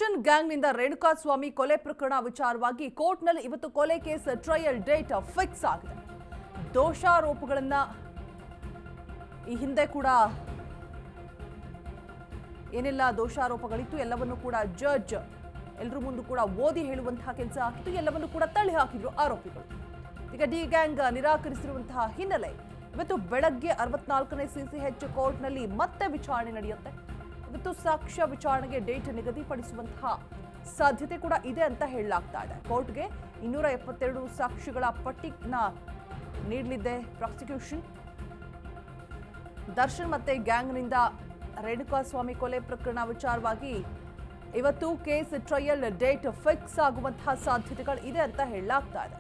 ದರ್ಶನ್ ಗ್ಯಾಂಗ್ನಿಂದ ರೇಣುಕಾಸ್ವಾಮಿ ಕೊಲೆ ಪ್ರಕರಣ ವಿಚಾರವಾಗಿ ಕೋರ್ಟ್ನಲ್ಲಿ ಇವತ್ತು ಕೊಲೆ ಕೇಸ್ ಟ್ರಯಲ್ ಡೇಟ್ ಫಿಕ್ಸ್ ಆಗಿದೆ. ದೋಷಾರೋಪಗಳನ್ನ ಈ ಹಿಂದೆ ಕೂಡ ಏನೆಲ್ಲ ದೋಷಾರೋಪಗಳಿತ್ತು ಎಲ್ಲವನ್ನು ಕೂಡ ಜಡ್ಜ್ ಎಲ್ಲರ ಮುಂದೆ ಕೂಡ ಓದಿ ಹೇಳುವಂತಹ ಕೆಲಸ ಆಗಿತ್ತು. ಎಲ್ಲವನ್ನು ಕೂಡ ತಳ್ಳಿ ಹಾಕಿದ್ರು ಆರೋಪಿಗಳು. ಈಗ ಡಿ ಗ್ಯಾಂಗ್ ನಿರಾಕರಿಸಿರುವಂತಹ ಹಿನ್ನೆಲೆ ಇವತ್ತು ಬೆಳಗ್ಗೆ 64ನೇ ಸಿಸಿಎಚ್ ಕೋರ್ಟ್ನಲ್ಲಿ ಮತ್ತೆ ವಿಚಾರಣೆ ನಡೆಯುತ್ತೆ. ಇವತ್ತು ಸಾಕ್ಷ್ಯ ವಿಚಾರಣೆಗೆ ಡೇಟ್ ನಿಗದಿಪಡಿಸುವಂತಹ ಸಾಧ್ಯತೆ ಕೂಡ ಇದೆ ಅಂತ ಹೇಳಲಾಗ್ತಾ ಇದೆ. ಕೋರ್ಟ್ಗೆ 272 ಸಾಕ್ಷಿಗಳ ಪಟ್ಟಿನ ನೀಡಲಿದೆ ಪ್ರಾಸಿಕ್ಯೂಷನ್. ದರ್ಶನ್ ಮತ್ತೆ ಗ್ಯಾಂಗ್ನಿಂದ ರೇಣುಕಾಸ್ವಾಮಿ ಕೊಲೆ ಪ್ರಕರಣ ವಿಚಾರವಾಗಿ ಇವತ್ತು ಕೇಸ್ ಟ್ರಯಲ್ ಡೇಟ್ ಫಿಕ್ಸ್ ಆಗುವಂತಹ ಸಾಧ್ಯತೆಗಳು ಇದೆ ಅಂತ ಹೇಳಲಾಗ್ತಾ ಇದೆ.